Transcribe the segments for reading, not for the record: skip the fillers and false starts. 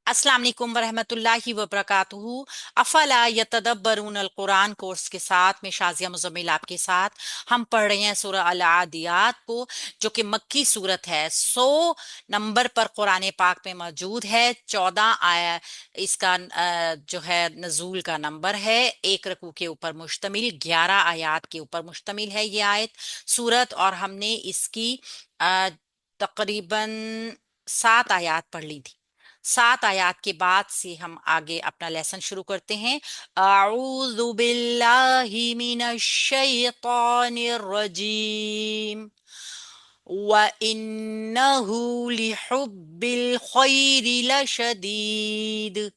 अस्सलाम वालेकुम वरहमतुल्लाहि वबरकातुहू। अफला यतदब्बरून अल कुरान कोर्स के साथ में शाजिया मुज़म्मिल आपके साथ हम पढ़ रहे हैं सूरह अल आदियात को, जो कि मक्की सूरत है। 100 नंबर पर कुरान पाक में मौजूद है। 14 आया इसका जो है नजूल का नंबर है। एक रकू के ऊपर मुश्तमिल 11 आयात के ऊपर मुश्तमिल है ये आयत सूरत। और हमने इसकी अ, तकरीबन 7 आयात पढ़ ली थी। 7 आयात के बाद से हम आगे अपना लेसन शुरू करते हैं। अऊज़ु बिल्लाहि मिनश शैतानिर रजीम व इन्नहु लिहुब्बिल खैरि लशदीद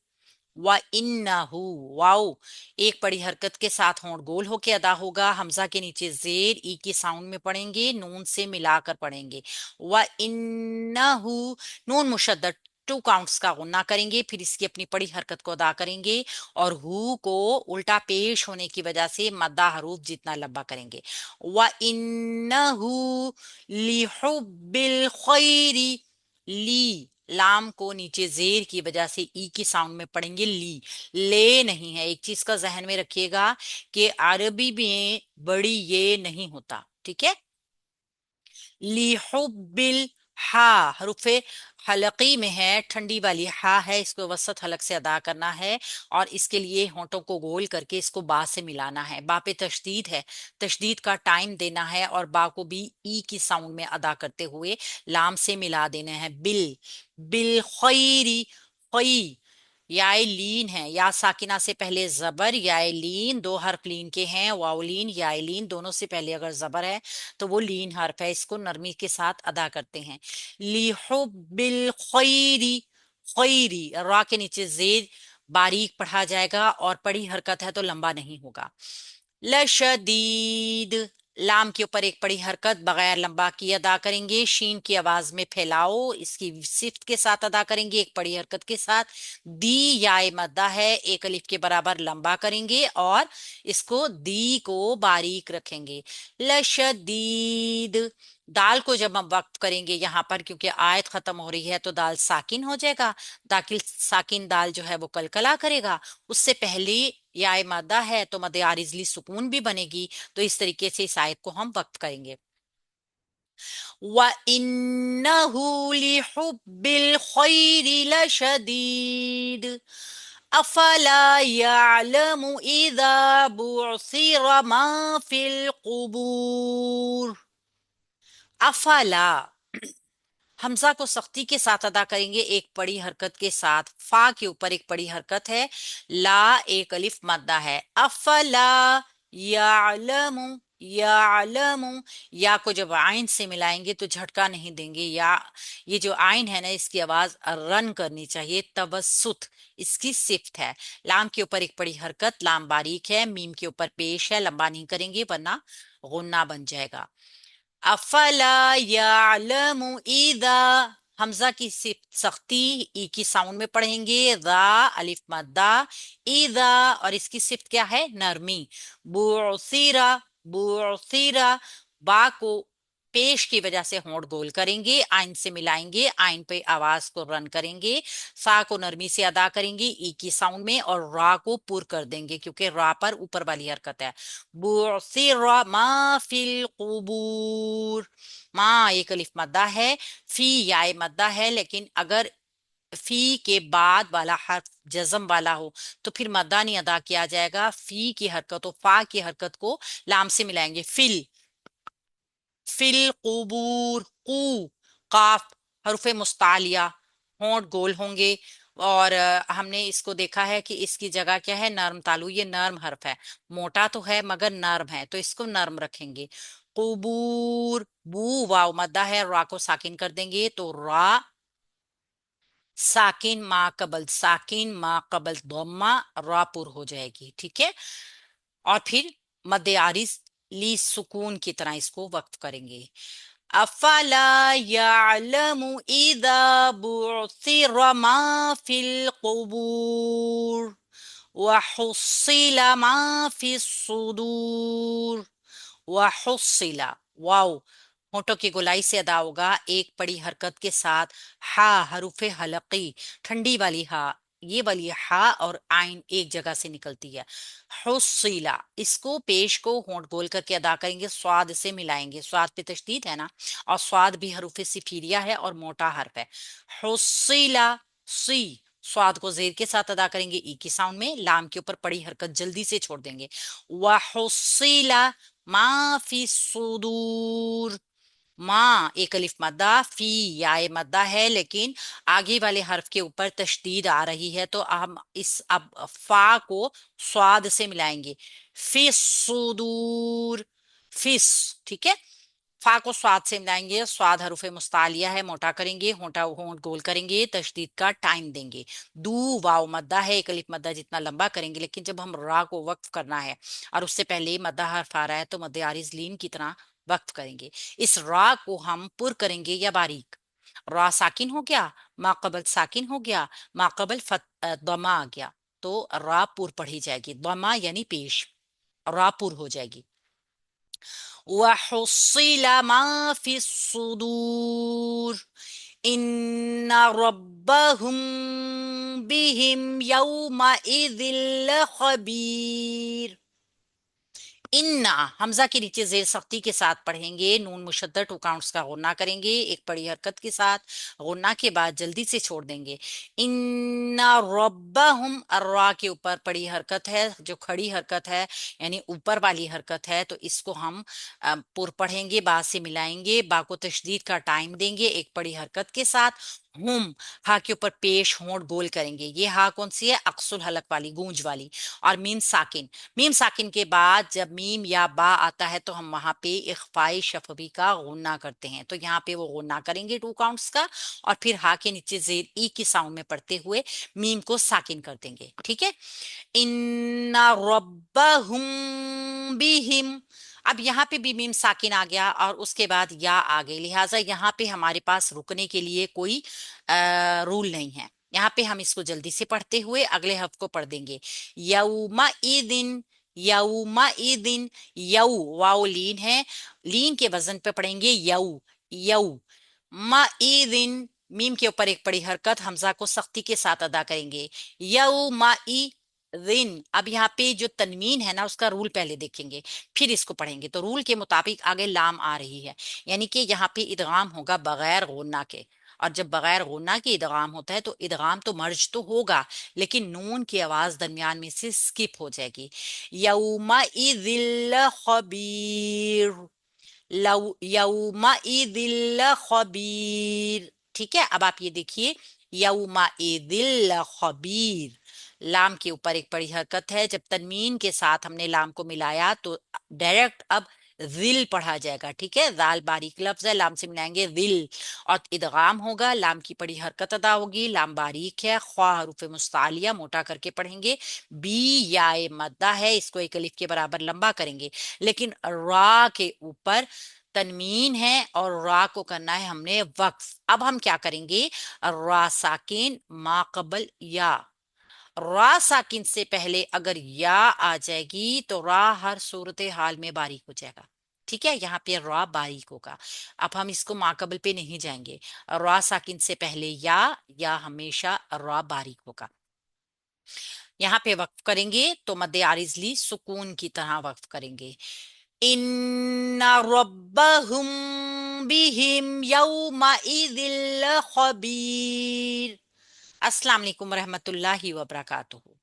व इन्नहु। वाओ एक बड़ी हरकत के साथ होंठ गोल होके अदा होगा। हमजा के नीचे जेर ई की साउंड में पढ़ेंगे, नून से मिलाकर पढ़ेंगे। व इन्नहु, नून मुशद्दद 2 काउंट्स का गुन्ना करेंगे, फिर इसकी अपनी पड़ी हरकत को अदा करेंगे और हु को उल्टा पेश होने की वजह से मद्दा हरूफ जितना लंबा करेंगे। व इन्नहु लिहुब्बिल खैरी, ली लाम को नीचे जेर की वजह से ई की साउंड में पढ़ेंगे, ली ले नहीं है। एक चीज का जहन में रखिएगा कि अरबी में बड़ी ये नहीं होता, ठीक है। लिहुब्बिल, हा हरूफे हलकी में है, ठंडी वाली हा है, इसको वसत हलक से अदा करना है और इसके लिए होंठों को गोल करके इसको बा से मिलाना है। बा पे तशदीद है, तशदीद का टाइम देना है और बा को भी ई की साउंड में अदा करते हुए लाम से मिला देना है। बिल, बिल खैरी, खई याय लीन है, या साकिना से पहले जबर, याय लीन दो हर्फ लीन के हैं। वाउलीन याय लीन दोनों से पहले अगर जबर है तो वो लीन हर्फ है, इसको नरमी के साथ अदा करते हैं। लिहुब्बिल खैरी, खैरी रा के नीचे जेर बारीक पढ़ा जाएगा और पड़ी हरकत है तो लंबा नहीं होगा। लशदीद, लाम के ऊपर एक पड़ी हरकत बगैर लंबा की अदा करेंगे। शीन की आवाज में फैलाओ, इसकी सिफ्त के साथ अदा करेंगे एक पड़ी हरकत के साथ। दी याय मद्दा है, एक अलिफ के बराबर लंबा करेंगे और इसको दी को बारीक रखेंगे। लशदीद, दाल को जब हम वक्त करेंगे यहाँ पर, क्योंकि आयत खत्म हो रही है तो दाल साकिन हो जाएगा। दाकिल साकिन दाल जो है वो कलकला करेगा। उससे पहले या मादा है तो मद आरिजली सुकून भी बनेगी। तो इस तरीके से इस आयत को हम वक्त करेंगे। व इन्नहु लिहुब्बिल खैरि लशदीद अफला यअलमु इज़ा बुअसिर मा फिल कुबूर। अफला, हमजा को सख्ती के साथ अदा करेंगे एक पड़ी हरकत के साथ। फा के ऊपर एक पड़ी हरकत है, ला एक अलिफ मद्दा है। अफला यालमु, यालमु या को जब आइन से मिलाएंगे तो झटका नहीं देंगे। या ये जो आइन है ना, इसकी आवाज रन करनी चाहिए, तवसुत इसकी सिफ्त है। लाम के ऊपर एक पड़ी हरकत, लाम बारीक है, मीम के ऊपर पेश है, लंबा नहीं करेंगे वरना गुन्ना बन जाएगा। अफला यालमु इदा, हमजा की सख्ती ई की साउंड में पढ़ेंगे, रा अलिफ मद्दा, इदा और इसकी सिफ्त क्या है, नरमी। बुअसिरा, बुअसिरा बा को पेश की वजह से होंठ गोल करेंगे, आइन से मिलाएंगे, आइन पे आवाज को रन करेंगे, सा को नरमी से अदा करेंगे ई की साउंड में और रा को पुर कर देंगे क्योंकि रा पर ऊपर वाली हरकत है। बुअसिरा मा फिल कुबूर, माँ एक अलिफ मद्दा है, फी याय मद्दा है, लेकिन अगर फी के बाद वाला हर्फ जज्म वाला हो तो फिर मद्दा नहीं अदा किया जाएगा। फी की हरकत, फा की हरकत को लाम से मिलाएंगे। फिल, फिल कुबूर, कू काफ हरुफ मुस्तालिया, होंठ गोल होंगे। और हमने इसको देखा है कि इसकी जगह क्या है, नर्म तालु, ये नर्म हर्फ है, मोटा तो है मगर नर्म है तो इसको नर्म रखेंगे। कुबूर, बू वाव मद्दा है, रा को साकिन कर देंगे तो रा साकिन मा कबल, साकिन मा कबल दम्मा, रा पुर हो जाएगी, ठीक है। और फिर मद आरिज ली सुकून की तरह इसको वक्त करेंगे। अफला यालमु इज़ा बुअसिर मा फिल कुबूर व हुस्सिला मा फिस सुदूर। व हुस्सिला, वाओ होठों की गोलाई से अदा होगा एक बड़ी हरकत के साथ। हा हरूफे हलकी, ठंडी वाली हा, ये वाली हा और आइन एक जगह से निकलती है। हुस्सिला, इसको पेश को होंठ बोल करके अदा करेंगे, स्वाद से मिलाएंगे, स्वाद पे तशदीद है ना, और स्वाद भी हरूफे सिफिरिया है और मोटा हर्फ है। हुस्सिला, सी, स्वाद को जेर के साथ अदा करेंगे ई की साउंड में, लाम के ऊपर पड़ी हरकत जल्दी से छोड़ देंगे। वहुस्सिला मा फी सुदूर, माँ एक अलिफ मद्दा, फी याए मद्दा है लेकिन आगे वाले हर्फ के ऊपर तशदीद आ रही है, तो हम इस अब फा को स्वाद से मिलाएंगे। फिस सुदूर, फिस, ठीक है। फा को स्वाद से मिलाएंगे, स्वाद हरूफे मुस्तालिया है, मोटा करेंगे, होंठा होंठ गोल करेंगे, तशदीद का टाइम देंगे। दू वाव मद्दा है, एक अलिफ मद्दा जितना लंबा करेंगे, लेकिन जब हम रा को वक्फ करना है और उससे पहले ही मद्दा हर्फ आ रहा है तो मद्दे आरिज लीन की तरह वक्फ करेंगे। इस रा को हम पुर करेंगे या बारीक। रा साकिन हो गया, माकबल साकिन हो गया, माकबल दमा आ गया, तो रा पुर पढ़ी जाएगी, दमा यानी पेश, रा पुर हो जाएगी। وحصل ما في الصدور إن ربهم بهم يومئذ لخبير। इन्ना हमजा के नीचे जेर सख्ती के साथ पढ़ेंगे, नून मुशद्दर टू काउंट्स का गुन्ना करेंगे एक बड़ी हरकत के साथ, गुन्ना के बाद जल्दी से छोड़ देंगे। इन्ना रब्बहुम, अर्रा के ऊपर बड़ी हरकत है जो खड़ी हरकत है यानी ऊपर वाली हरकत है, तो इसको हम पुर पढ़ेंगे, बा से मिलाएंगे, बा को तशदीद का टाइम देंगे एक बड़ी हरकत के साथ। हुम, हा के ऊपर पेश होंठ गोल करेंगे, ये हा कौन सी है, अक्सुल हलक वाली, गूंज वाली। और मीम साकिन, मीम साकिन के बाद जब मीम या बा आता है तो हम वहां पे इख्फाई शफवी का गुन्ना करते हैं, तो यहाँ पे वो गुन्ना करेंगे टू काउंट्स का, और फिर हा के नीचे जेर ई की साउंड में पढ़ते हुए मीम को साकिन कर देंगे, ठीक है। इन्ना रब्बहुम बिहिम, अब यहाँ पे भी मीम साकिन आ गया और उसके बाद या आ गई, लिहाजा यहाँ पे हमारे पास रुकने के लिए कोई रूल नहीं है। यहाँ पे हम इसको जल्दी से पढ़ते हुए अगले हर्फ को पढ़ देंगे। यौमा ईदिन, यौमा ईदिन, यऊ वाओ लीन है, लीन के वजन पे पढ़ेंगे यऊ, यऊ। मा ईदिन, मीम के ऊपर एक बड़ी हरकत, हमजा को सख्ती के साथ अदा करेंगे। यऊ मा ई दिन, अब यहाँ पे जो तनवीन है ना उसका रूल पहले देखेंगे फिर इसको पढ़ेंगे, तो रूल के मुताबिक आगे लाम आ रही है, यानी कि यहाँ पे इदगाम होगा बगैर गुन्ना के, और जब बगैर गुन्ना के इदगाम होता है तो इदगाम तो मर्ज तो होगा लेकिन नून की आवाज दरमियान में से स्किप हो जाएगी। यौमा इदिल खबीर, यौमा इदिल खबीर, ठीक है। अब आप ये देखिए, यौमा इदिल खबीर, लाम के ऊपर एक बड़ी हरकत है, जब तनवीन के साथ हमने लाम को मिलाया तो डायरेक्ट अब दिल पढ़ा जाएगा, ठीक है। दाल बारीक लफ्ज है, लाम से मिलाएंगे दिल, और इदगाम होगा, लाम की बड़ी हरकत अदा होगी, लाम बारीक है, ख्वा हरूफ मुस्तालिया मोटा करके पढ़ेंगे, बी याए मद्दा है, इसको एक अलिफ के बराबर लंबा करेंगे, लेकिन रा के ऊपर तनवीन है और रा को करना है हमने वक्फ। अब हम क्या करेंगे, रा साकिन माकबल या, रा साकिन से पहले अगर या आ जाएगी तो रा हर सूरत हाल में बारीक हो जाएगा, ठीक है। यहाँ पे रा बारीक होगा। अब हम इसको माकबल पे नहीं जाएंगे, रा साकिन से पहले या हमेशा रा बारीक होगा। यहाँ पे वक्फ करेंगे तो मद्दे आरिजली सुकून की तरह वक्फ करेंगे। इन्ना रब्बहुम बिहिम यौमा इदिल खबीर। अस्सलाम वालेकुम रहमतुल्लाहि व बरकातुहू।